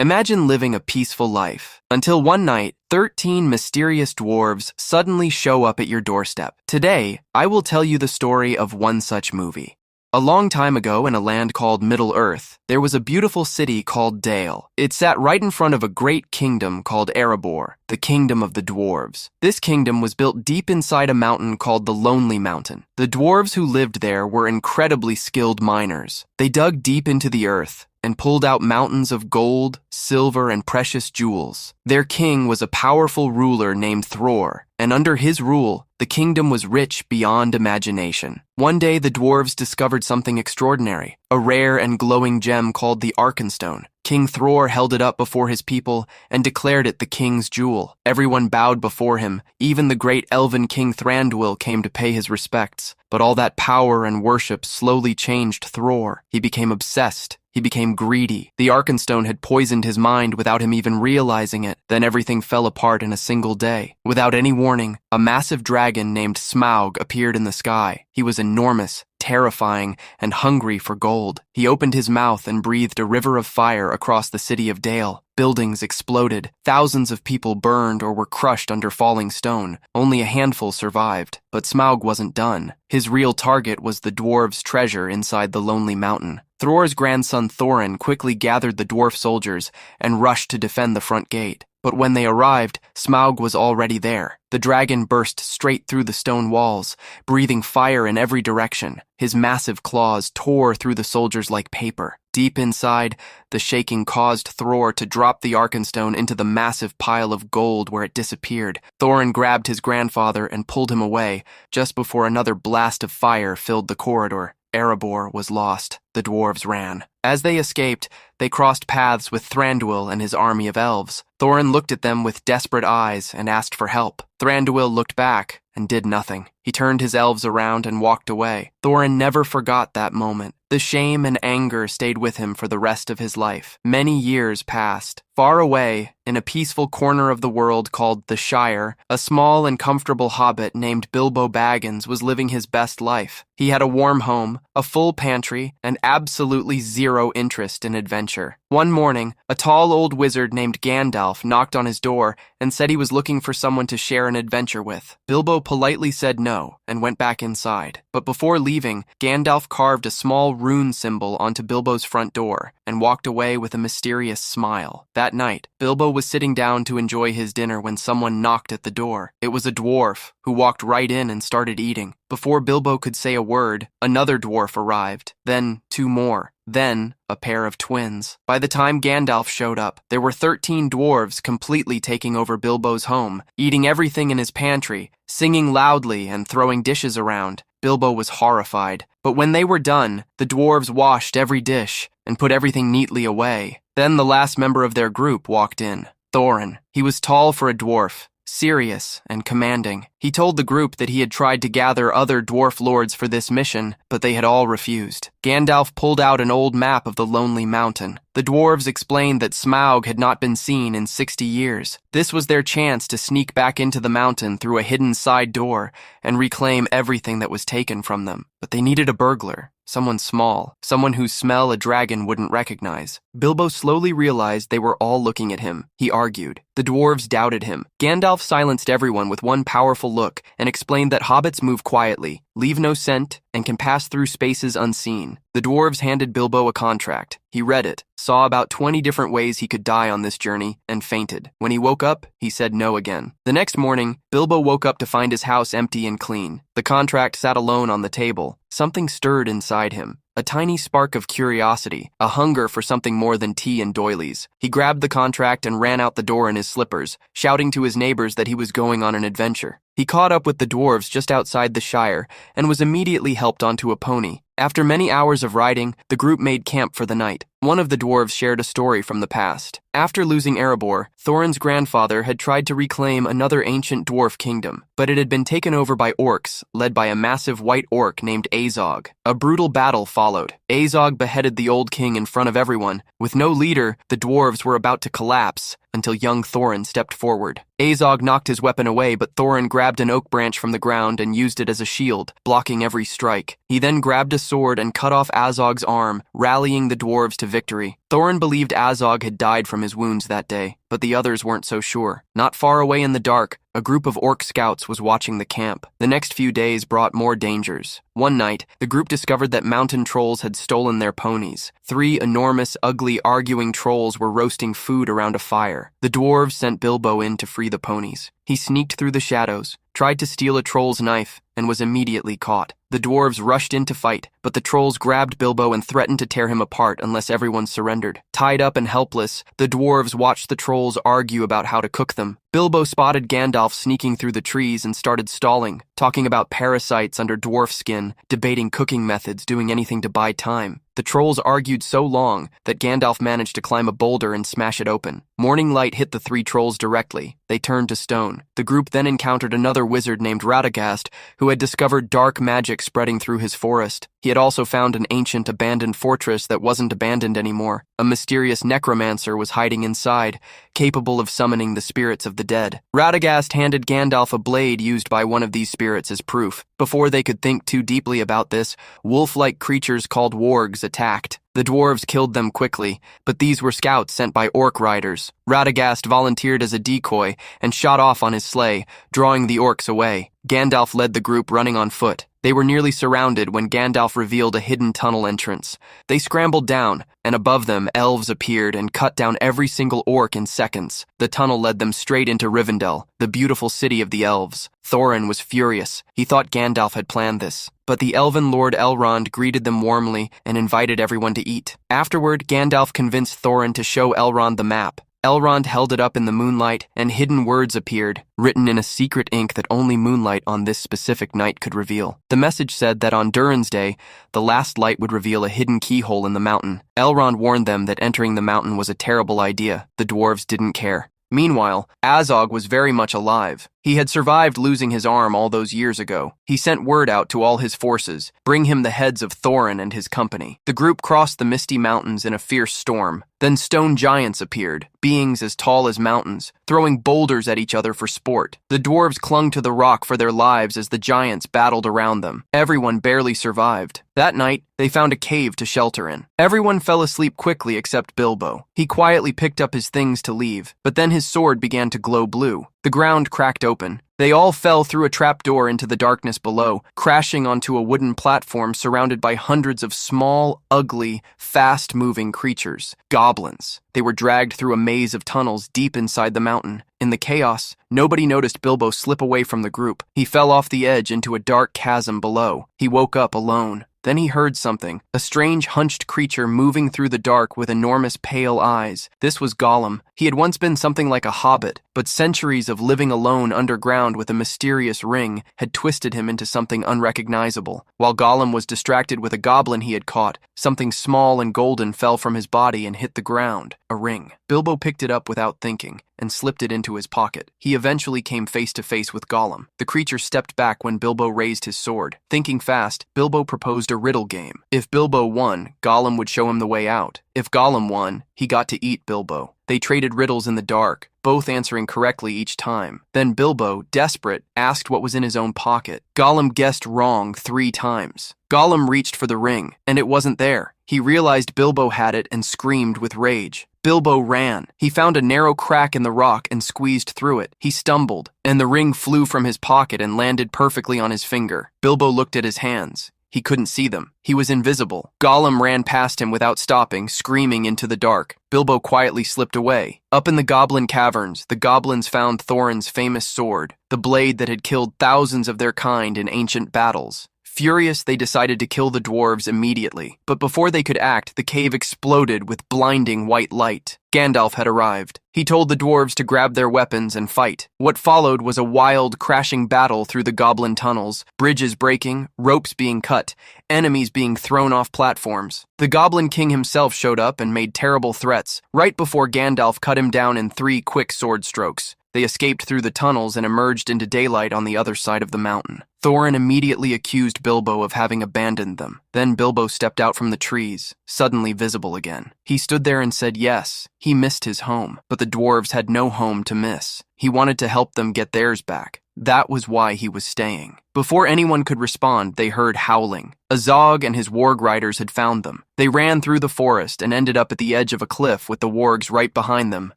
Imagine living a peaceful life, until one night, 13 mysterious dwarves suddenly show up at your doorstep. Today, I will tell you the story of one such movie. A long time ago, in a land called Middle-earth, there was a beautiful city called Dale. It sat right in front of a great kingdom called Erebor, the kingdom of the dwarves. This kingdom was built deep inside a mountain called the Lonely Mountain. The dwarves who lived there were incredibly skilled miners. They dug deep into the earth and pulled out mountains of gold, silver, and precious jewels. Their king was a powerful ruler named Thror, and under his rule, the kingdom was rich beyond imagination. One day, the dwarves discovered something extraordinary, a rare and glowing gem called the Arkenstone. King Thror held it up before his people and declared it the king's jewel. Everyone bowed before him. Even the great elven king Thranduil came to pay his respects. But all that power and worship slowly changed Thror. He became obsessed. He became greedy. The Arkenstone had poisoned his mind without him even realizing it. Then everything fell apart in a single day. Without any warning, a massive dragon named Smaug appeared in the sky. He was enormous, terrifying, and hungry for gold. He opened his mouth and breathed a river of fire across the city of Dale. Buildings exploded. Thousands of people burned or were crushed under falling stone. Only a handful survived. But Smaug wasn't done. His real target was the dwarves' treasure inside the Lonely Mountain. Thror's grandson Thorin quickly gathered the dwarf soldiers and rushed to defend the front gate. But when they arrived, Smaug was already there. The dragon burst straight through the stone walls, breathing fire in every direction. His massive claws tore through the soldiers like paper. Deep inside, the shaking caused Thror to drop the Arkenstone into the massive pile of gold where it disappeared. Thorin grabbed his grandfather and pulled him away, just before another blast of fire filled the corridor. Erebor was lost. The dwarves ran. As they escaped, they crossed paths with Thranduil and his army of elves. Thorin looked at them with desperate eyes and asked for help. Thranduil looked back and did nothing. He turned his elves around and walked away. Thorin never forgot that moment. The shame and anger stayed with him for the rest of his life. Many years passed. Far away, in a peaceful corner of the world called the Shire, a small and comfortable hobbit named Bilbo Baggins was living his best life. He had a warm home, a full pantry, and absolutely zero interest in adventure. One morning, a tall old wizard named Gandalf knocked on his door and said he was looking for someone to share an adventure with. Bilbo politely said no and went back inside. But before leaving, Gandalf carved a small rune symbol onto Bilbo's front door and walked away with a mysterious smile. That night, Bilbo was sitting down to enjoy his dinner when someone knocked at the door. It was a dwarf who walked right in and started eating. Before Bilbo could say a word, another dwarf arrived. Then 2 more. Then a pair of twins. By the time Gandalf showed up, there were 13 dwarves completely taking over Bilbo's home, eating everything in his pantry, singing loudly and throwing dishes around. Bilbo was horrified. But when they were done, the dwarves washed every dish and put everything neatly away. Then the last member of their group walked in, Thorin. He was tall for a dwarf, serious and commanding. He told the group that he had tried to gather other dwarf lords for this mission, but they had all refused. Gandalf pulled out an old map of the Lonely Mountain. The dwarves explained that Smaug had not been seen in 60 years. This was their chance to sneak back into the mountain through a hidden side door and reclaim everything that was taken from them. But they needed a burglar. Someone small, someone whose smell a dragon wouldn't recognize. Bilbo slowly realized they were all looking at him. He argued. The dwarves doubted him. Gandalf silenced everyone with one powerful look and explained that hobbits move quietly, leave no scent, and can pass through spaces unseen. The dwarves handed Bilbo a contract. He read it, saw about 20 different ways he could die on this journey, and fainted. When he woke up, he said no again. The next morning, Bilbo woke up to find his house empty and clean. The contract sat alone on the table. Something stirred inside him. A tiny spark of curiosity, a hunger for something more than tea and doilies. He grabbed the contract and ran out the door in his slippers, shouting to his neighbors that he was going on an adventure. He caught up with the dwarves just outside the Shire and was immediately helped onto a pony. After many hours of riding, the group made camp for the night. One of the dwarves shared a story from the past. After losing Erebor, Thorin's grandfather had tried to reclaim another ancient dwarf kingdom, but it had been taken over by orcs, led by a massive white orc named Azog. A brutal battle followed. Azog beheaded the old king in front of everyone. With no leader, the dwarves were about to collapse, until young Thorin stepped forward. Azog knocked his weapon away, but Thorin grabbed an oak branch from the ground and used it as a shield, blocking every strike. He then grabbed a sword and cut off Azog's arm, rallying the dwarves to victory. Thorin believed Azog had died from his wounds that day, but the others weren't so sure. Not far away in the dark, a group of orc scouts was watching the camp. The next few days brought more dangers. One night, the group discovered that mountain trolls had stolen their ponies. 3 enormous, ugly, arguing trolls were roasting food around a fire. The dwarves sent Bilbo in to free the ponies. He sneaked through the shadows, tried to steal a troll's knife, and was immediately caught. The dwarves rushed in to fight, but the trolls grabbed Bilbo and threatened to tear him apart unless everyone surrendered. Tied up and helpless, the dwarves watched the trolls argue about how to cook them. Bilbo spotted Gandalf sneaking through the trees and started stalling, talking about parasites under dwarf skin, debating cooking methods, doing anything to buy time. The trolls argued so long that Gandalf managed to climb a boulder and smash it open. Morning light hit the 3 trolls directly. They turned to stone. The group then encountered another wizard named Radagast, who had discovered dark magic spreading through his forest. He had also found an ancient abandoned fortress that wasn't abandoned anymore. A mysterious necromancer was hiding inside, capable of summoning the spirits of the dead. Radagast handed Gandalf a blade used by one of these spirits as proof. Before they could think too deeply about this, wolf-like creatures called wargs attacked. The dwarves killed them quickly, but these were scouts sent by orc riders. Radagast volunteered as a decoy and shot off on his sleigh, drawing the orcs away. Gandalf led the group running on foot. They were nearly surrounded when Gandalf revealed a hidden tunnel entrance. They scrambled down, and above them, elves appeared and cut down every single orc in seconds. The tunnel led them straight into Rivendell, the beautiful city of the elves. Thorin was furious. He thought Gandalf had planned this. But the elven Lord Elrond greeted them warmly and invited everyone to eat. Afterward, Gandalf convinced Thorin to show Elrond the map. Elrond held it up in the moonlight, and hidden words appeared, written in a secret ink that only moonlight on this specific night could reveal. The message said that on Durin's day, the last light would reveal a hidden keyhole in the mountain. Elrond warned them that entering the mountain was a terrible idea. The dwarves didn't care. Meanwhile, Azog was very much alive. He had survived losing his arm all those years ago. He sent word out to all his forces, bring him the heads of Thorin and his company. The group crossed the misty mountains in a fierce storm. Then stone giants appeared, beings as tall as mountains, throwing boulders at each other for sport. The dwarves clung to the rock for their lives as the giants battled around them. Everyone barely survived. That night, they found a cave to shelter in. Everyone fell asleep quickly except Bilbo. He quietly picked up his things to leave, but then his sword began to glow blue. The ground cracked open. They all fell through a trapdoor into the darkness below, crashing onto a wooden platform surrounded by hundreds of small, ugly, fast-moving creatures. Goblins. They were dragged through a maze of tunnels deep inside the mountain. In the chaos, nobody noticed Bilbo slip away from the group. He fell off the edge into a dark chasm below. He woke up alone. Then he heard something, a strange hunched creature moving through the dark with enormous pale eyes. This was Gollum. He had once been something like a hobbit, but centuries of living alone underground with a mysterious ring had twisted him into something unrecognizable. While Gollum was distracted with a goblin he had caught, something small and golden fell from his body and hit the ground. A ring. Bilbo picked it up without thinking and slipped it into his pocket. He eventually came face to face with Gollum. The creature stepped back when Bilbo raised his sword. Thinking fast, Bilbo proposed a riddle game. If Bilbo won, Gollum would show him the way out. If Gollum won, he got to eat Bilbo. They traded riddles in the dark, both answering correctly each time. Then Bilbo, desperate, asked what was in his own pocket. Gollum guessed wrong 3 times. Gollum reached for the ring, and it wasn't there. He realized Bilbo had it and screamed with rage. Bilbo ran. He found a narrow crack in the rock and squeezed through it. He stumbled, and the ring flew from his pocket and landed perfectly on his finger. Bilbo looked at his hands. He couldn't see them. He was invisible. Gollum ran past him without stopping, screaming into the dark. Bilbo quietly slipped away. Up in the goblin caverns, the goblins found Thorin's famous sword, the blade that had killed thousands of their kind in ancient battles. Furious, they decided to kill the dwarves immediately. But before they could act, the cave exploded with blinding white light. Gandalf had arrived. He told the dwarves to grab their weapons and fight. What followed was a wild, crashing battle through the goblin tunnels, bridges breaking, ropes being cut, enemies being thrown off platforms. The Goblin King himself showed up and made terrible threats, right before Gandalf cut him down in 3 quick sword strokes. They escaped through the tunnels and emerged into daylight on the other side of the mountain. Thorin immediately accused Bilbo of having abandoned them. Then Bilbo stepped out from the trees, suddenly visible again. He stood there and said yes, he missed his home, but the dwarves had no home to miss. He wanted to help them get theirs back. That was why he was staying. Before anyone could respond, they heard howling. Azog and his warg riders had found them. They ran through the forest and ended up at the edge of a cliff with the wargs right behind them.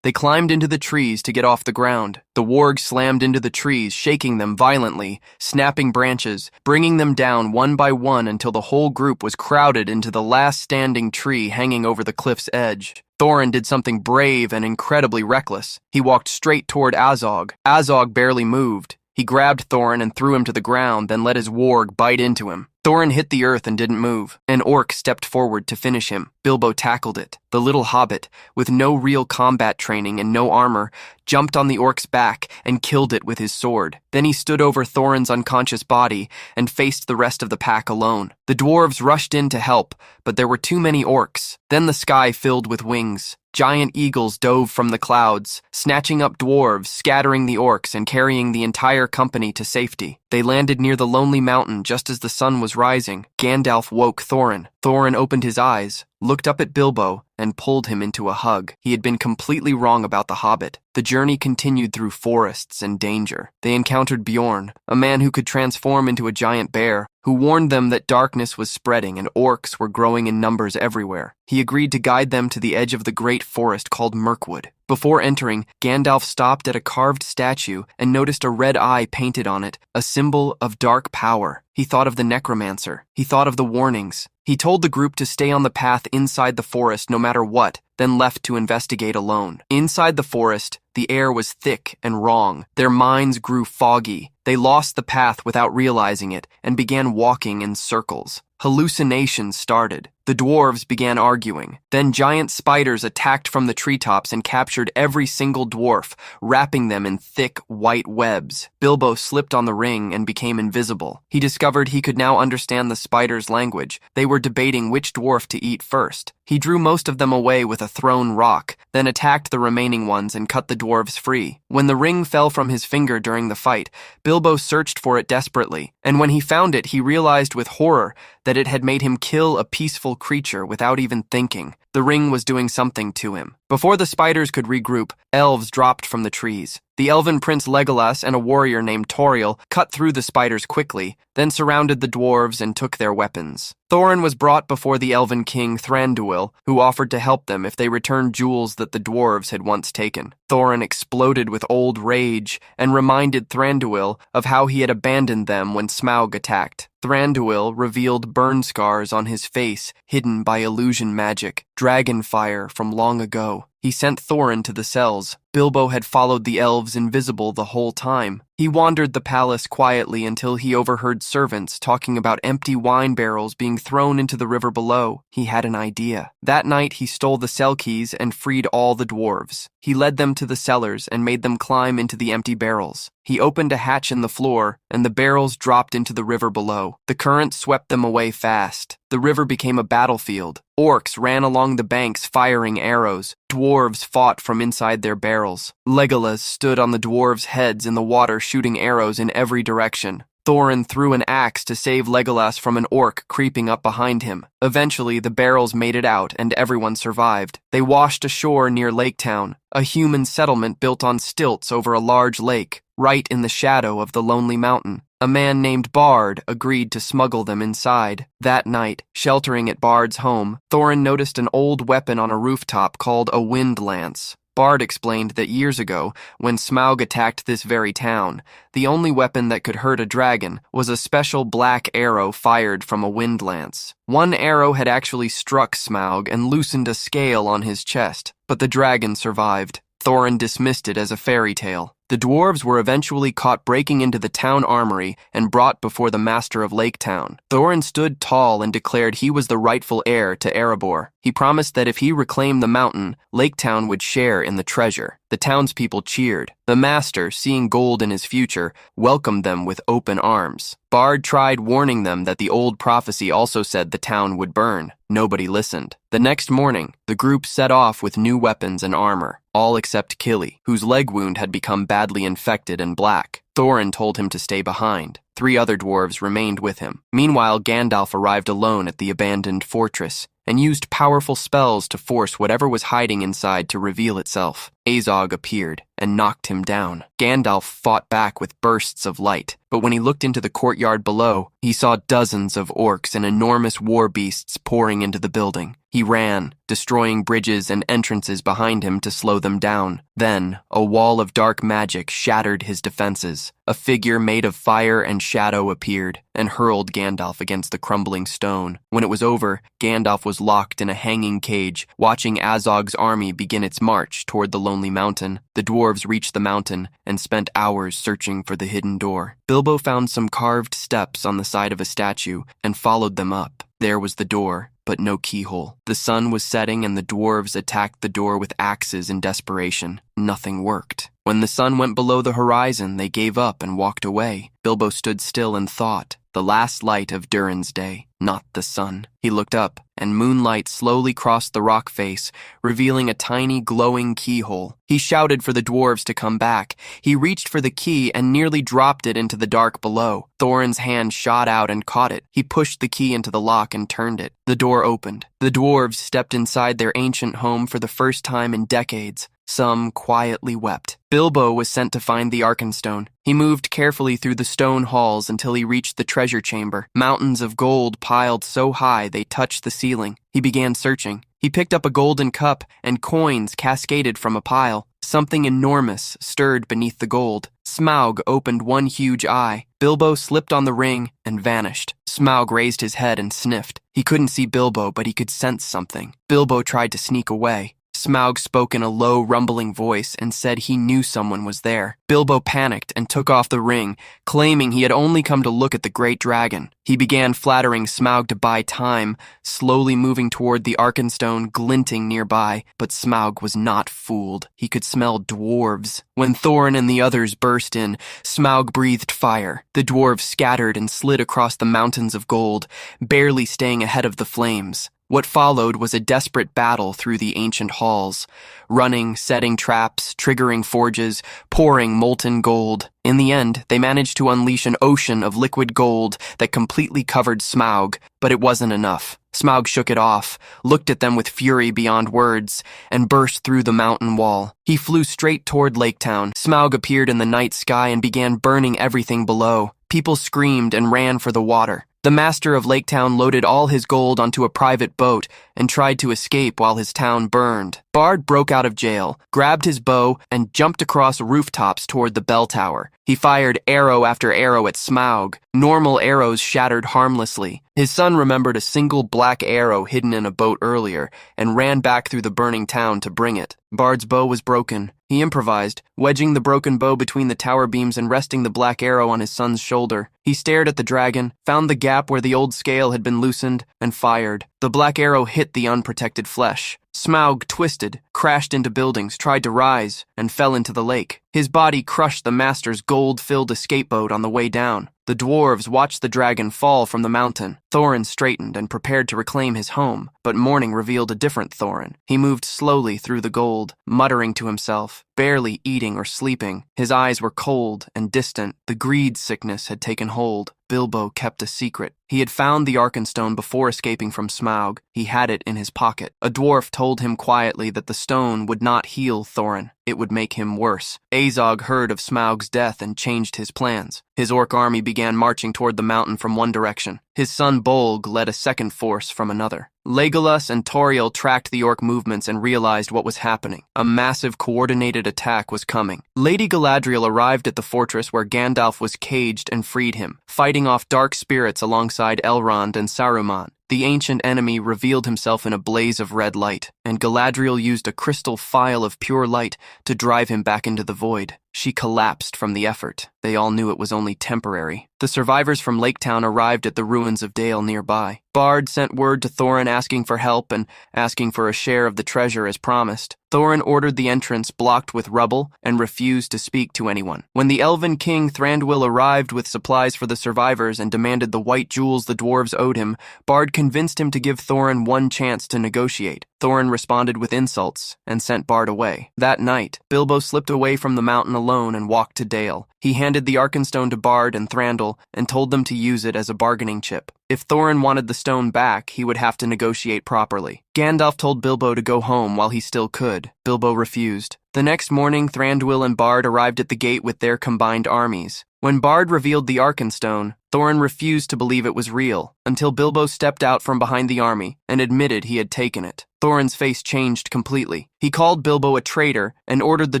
They climbed into the trees to get off the ground. The wargs slammed into the trees, shaking them violently, snapping branches, bringing them down one by one until the whole group was crowded into the last standing tree hanging over the cliff's edge. Thorin did something brave and incredibly reckless. He walked straight toward Azog. Azog barely moved. He grabbed Thorin and threw him to the ground, then let his warg bite into him. Thorin hit the earth and didn't move. An orc stepped forward to finish him. Bilbo tackled it. The little hobbit, with no real combat training and no armor, jumped on the orc's back and killed it with his sword. Then he stood over Thorin's unconscious body and faced the rest of the pack alone. The dwarves rushed in to help, but there were too many orcs. Then the sky filled with wings. Giant eagles dove from the clouds, snatching up dwarves, scattering the orcs, and carrying the entire company to safety. They landed near the lonely mountain just as the sun was rising. Gandalf woke Thorin. Thorin opened his eyes, looked up at Bilbo, and pulled him into a hug. He had been completely wrong about the hobbit. The journey continued through forests and danger. They encountered Bjorn, a man who could transform into a giant bear, who warned them that darkness was spreading and orcs were growing in numbers everywhere. He agreed to guide them to the edge of the great forest called Mirkwood. Before entering, Gandalf stopped at a carved statue and noticed a red eye painted on it, a symbol of dark power. He thought of the necromancer. He thought of the warnings. He told the group to stay on the path inside the forest no matter what, then left to investigate alone. Inside the forest, the air was thick and wrong. Their minds grew foggy. They lost the path without realizing it and began walking in circles. Hallucinations started. The dwarves began arguing. Then giant spiders attacked from the treetops and captured every single dwarf, wrapping them in thick, white webs. Bilbo slipped on the ring and became invisible. He discovered he could now understand the spiders' language. They were debating which dwarf to eat first. He drew most of them away with a thrown rock, then attacked the remaining ones and cut the dwarves free. When the ring fell from his finger during the fight, Bilbo searched for it desperately, and when he found it, he realized with horror that it had made him kill a peaceful creature without even thinking. The ring was doing something to him. Before the spiders could regroup, elves dropped from the trees. The elven prince Legolas and a warrior named Tauriel cut through the spiders quickly, then surrounded the dwarves and took their weapons. Thorin was brought before the elven king Thranduil, who offered to help them if they returned jewels that the dwarves had once taken. Thorin exploded with old rage and reminded Thranduil of how he had abandoned them when Smaug attacked. Thranduil revealed burn scars on his face hidden by illusion magic, dragon fire from long ago. He sent Thorin to the cells. Bilbo had followed the elves invisible the whole time. He wandered the palace quietly until he overheard servants talking about empty wine barrels being thrown into the river below. He had an idea. That night he stole the cell keys and freed all the dwarves. He led them to the cellars and made them climb into the empty barrels. He opened a hatch in the floor, and the barrels dropped into the river below. The current swept them away fast. The river became a battlefield. Orcs ran along the banks firing arrows. Dwarves fought from inside their barrels. Legolas stood on the dwarves' heads in the water shooting arrows in every direction. Thorin threw an axe to save Legolas from an orc creeping up behind him. Eventually, the barrels made it out and everyone survived. They washed ashore near Lake Town, a human settlement built on stilts over a large lake, right in the shadow of the lonely mountain. A man named Bard agreed to smuggle them inside. That night, sheltering at Bard's home, Thorin noticed an old weapon on a rooftop called a wind lance. Bard explained that years ago, when Smaug attacked this very town, the only weapon that could hurt a dragon was a special black arrow fired from a wind lance. One arrow had actually struck Smaug and loosened a scale on his chest, but the dragon survived. Thorin dismissed it as a fairy tale. The dwarves were eventually caught breaking into the town armory and brought before the master of Lake Town. Thorin stood tall and declared he was the rightful heir to Erebor. He promised that if he reclaimed the mountain, Lake Town would share in the treasure. The townspeople cheered. The master, seeing gold in his future, welcomed them with open arms. Bard tried warning them that the old prophecy also said the town would burn. Nobody listened. The next morning, the group set off with new weapons and armor, all except Killy, whose leg wound had become badly infected and black. Thorin told him to stay behind. 3 other dwarves remained with him. Meanwhile, Gandalf arrived alone at the abandoned fortress and used powerful spells to force whatever was hiding inside to reveal itself. Azog appeared and knocked him down. Gandalf fought back with bursts of light, but when he looked into the courtyard below, he saw dozens of orcs and enormous war beasts pouring into the building. He ran, destroying bridges and entrances behind him to slow them down. Then, a wall of dark magic shattered his defenses. A figure made of fire and shadow appeared and hurled Gandalf against the crumbling stone. When it was over, Gandalf was locked in a hanging cage, watching Azog's army begin its march toward the lonely mountain. The dwarves reached the mountain and spent hours searching for the hidden door. Bilbo found some carved steps on the side of a statue and followed them up. There was the door, but no keyhole. The sun was setting and the dwarves attacked the door with axes in desperation. Nothing worked. When the sun went below the horizon, they gave up and walked away. Bilbo stood still and thought, the last light of Durin's day, not the sun. He looked up, and moonlight slowly crossed the rock face, revealing a tiny glowing keyhole. He shouted for the dwarves to come back. He reached for the key and nearly dropped it into the dark below. Thorin's hand shot out and caught it. He pushed the key into the lock and turned it. The door opened. The dwarves stepped inside their ancient home for the first time in decades. Some quietly wept. Bilbo was sent to find the Arkenstone. He moved carefully through the stone halls until he reached the treasure chamber. Mountains of gold piled so high they touched the ceiling. He began searching. He picked up a golden cup, and coins cascaded from a pile. Something enormous stirred beneath the gold. Smaug opened one huge eye. Bilbo slipped on the ring and vanished. Smaug raised his head and sniffed. He couldn't see Bilbo, but he could sense something. Bilbo tried to sneak away. Smaug spoke in a low, rumbling voice and said he knew someone was there. Bilbo panicked and took off the ring, claiming he had only come to look at the great dragon. He began flattering Smaug to buy time, slowly moving toward the Arkenstone glinting nearby, but Smaug was not fooled. He could smell dwarves. When Thorin and the others burst in, Smaug breathed fire. The dwarves scattered and slid across the mountains of gold, barely staying ahead of the flames. What followed was a desperate battle through the ancient halls, running, setting traps, triggering forges, pouring molten gold. In the end, they managed to unleash an ocean of liquid gold that completely covered Smaug, but it wasn't enough. Smaug shook it off, looked at them with fury beyond words, and burst through the mountain wall. He flew straight toward Lake Town. Smaug appeared in the night sky and began burning everything below. People screamed and ran for the water. The master of Lake Town loaded all his gold onto a private boat and tried to escape while his town burned. Bard broke out of jail, grabbed his bow, and jumped across rooftops toward the bell tower. He fired arrow after arrow at Smaug. Normal arrows shattered harmlessly. His son remembered a single black arrow hidden in a boat earlier and ran back through the burning town to bring it. Bard's bow was broken. He improvised, wedging the broken bow between the tower beams and resting the black arrow on his son's shoulder. He stared at the dragon, found the gap where the old scale had been loosened, and fired. The black arrow hit the unprotected flesh. Smaug twisted, crashed into buildings, tried to rise, and fell into the lake. His body crushed the master's gold-filled escape boat on the way down. The dwarves watched the dragon fall from the mountain. Thorin straightened and prepared to reclaim his home, but morning revealed a different Thorin. He moved slowly through the gold, muttering to himself, barely eating or sleeping. His eyes were cold and distant. The greed sickness had taken hold. Bilbo kept a secret. He had found the Arkenstone before escaping from Smaug. He had it in his pocket. A dwarf told him quietly that the stone would not heal Thorin. It would make him worse. Azog heard of Smaug's death and changed his plans. His orc army began marching toward the mountain from one direction. His son Bolg led a second force from another. Legolas and Tauriel tracked the orc movements and realized what was happening. A massive coordinated attack was coming. Lady Galadriel arrived at the fortress where Gandalf was caged and freed him, fighting off dark spirits alongside Elrond and Saruman. The ancient enemy revealed himself in a blaze of red light, and Galadriel used a crystal phial of pure light to drive him back into the void. She collapsed from the effort. They all knew it was only temporary. The survivors from Laketown arrived at the ruins of Dale nearby. Bard sent word to Thorin asking for help and asking for a share of the treasure as promised. Thorin ordered the entrance blocked with rubble and refused to speak to anyone. When the elven king Thranduil arrived with supplies for the survivors and demanded the white jewels the dwarves owed him, Bard convinced him to give Thorin one chance to negotiate. Thorin responded with insults and sent Bard away. That night, Bilbo slipped away from the mountain alone and walked to Dale. He handed the Arkenstone to Bard and Thranduil and told them to use it as a bargaining chip. If Thorin wanted the stone back, he would have to negotiate properly. Gandalf told Bilbo to go home while he still could. Bilbo refused. The next morning, Thranduil and Bard arrived at the gate with their combined armies. When Bard revealed the Arkenstone, Thorin refused to believe it was real, until Bilbo stepped out from behind the army and admitted he had taken it. Thorin's face changed completely. He called Bilbo a traitor and ordered the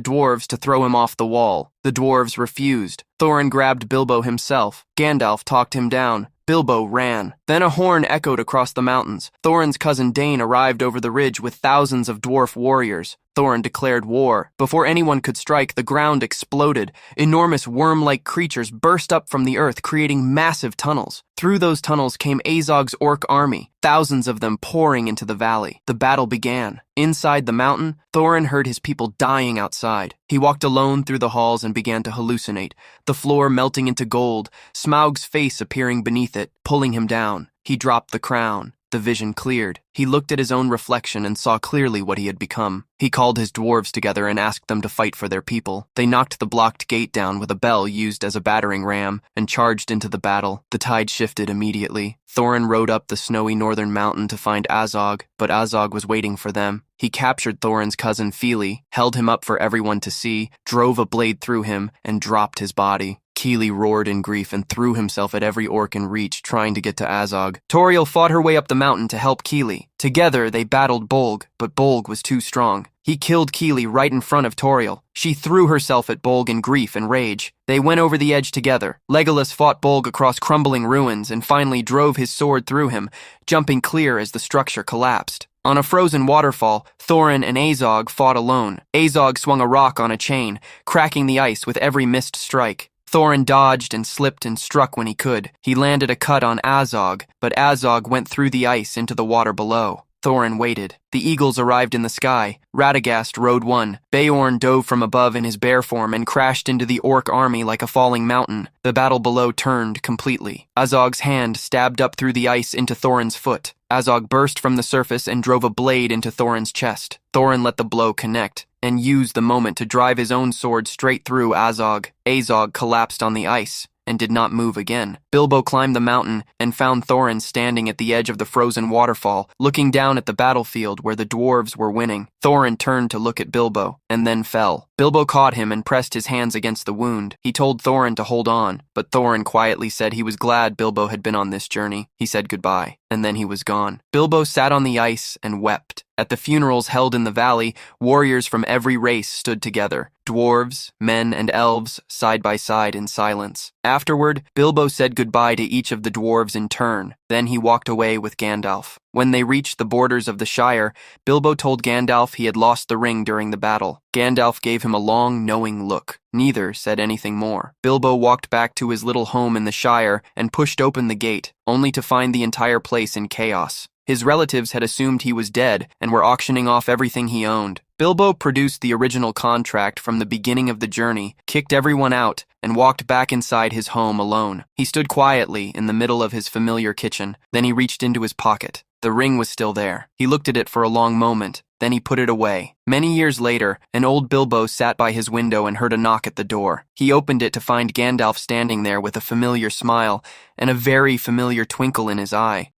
dwarves to throw him off the wall. The dwarves refused. Thorin grabbed Bilbo himself. Gandalf talked him down. Bilbo ran. Then a horn echoed across the mountains. Thorin's cousin Dane arrived over the ridge with thousands of dwarf warriors. Thorin declared war. Before anyone could strike, the ground exploded. Enormous worm-like creatures burst up from the earth, creating massive tunnels. Through those tunnels came Azog's orc army, thousands of them pouring into the valley. The battle began. Inside the mountain, Thorin heard his people dying outside. He walked alone through the halls and began to hallucinate, the floor melting into gold, Smaug's face appearing beneath it, pulling him down. He dropped the crown. The vision cleared. He looked at his own reflection and saw clearly what he had become. He called his dwarves together and asked them to fight for their people. They knocked the blocked gate down with a bell used as a battering ram and charged into the battle. The tide shifted immediately. Thorin rode up the snowy northern mountain to find Azog, but Azog was waiting for them. He captured Thorin's cousin Fili, held him up for everyone to see, drove a blade through him, and dropped his body. Kili roared in grief and threw himself at every orc in reach, trying to get to Azog. Tauriel fought her way up the mountain to help Kili. Together, they battled Bolg, but Bolg was too strong. He killed Kili right in front of Tauriel. She threw herself at Bolg in grief and rage. They went over the edge together. Legolas fought Bolg across crumbling ruins and finally drove his sword through him, jumping clear as the structure collapsed. On a frozen waterfall, Thorin and Azog fought alone. Azog swung a rock on a chain, cracking the ice with every missed strike. Thorin dodged and slipped and struck when he could. He landed a cut on Azog, but Azog went through the ice into the water below. Thorin waited. The eagles arrived in the sky. Radagast rode one. Beorn dove from above in his bear form and crashed into the orc army like a falling mountain. The battle below turned completely. Azog's hand stabbed up through the ice into Thorin's foot. Azog burst from the surface and drove a blade into Thorin's chest. Thorin let the blow connect and used the moment to drive his own sword straight through Azog. Azog collapsed on the ice and did not move again. Bilbo climbed the mountain and found Thorin standing at the edge of the frozen waterfall, looking down at the battlefield where the dwarves were winning. Thorin turned to look at Bilbo, and then fell. Bilbo caught him and pressed his hands against the wound. He told Thorin to hold on, but Thorin quietly said he was glad Bilbo had been on this journey. He said goodbye, and then he was gone. Bilbo sat on the ice and wept. At the funerals held in the valley, warriors from every race stood together. Dwarves, men, and elves, side by side in silence. Afterward, Bilbo said goodbye to each of the dwarves in turn. Then he walked away with Gandalf. When they reached the borders of the Shire, Bilbo told Gandalf he had lost the ring during the battle. Gandalf gave him a long, knowing look. Neither said anything more. Bilbo walked back to his little home in the Shire and pushed open the gate, only to find the entire place in chaos. His relatives had assumed he was dead and were auctioning off everything he owned. Bilbo produced the original contract from the beginning of the journey, kicked everyone out, and walked back inside his home alone. He stood quietly in the middle of his familiar kitchen. Then he reached into his pocket. The ring was still there. He looked at it for a long moment. Then he put it away. Many years later, an old Bilbo sat by his window and heard a knock at the door. He opened it to find Gandalf standing there with a familiar smile and a very familiar twinkle in his eye.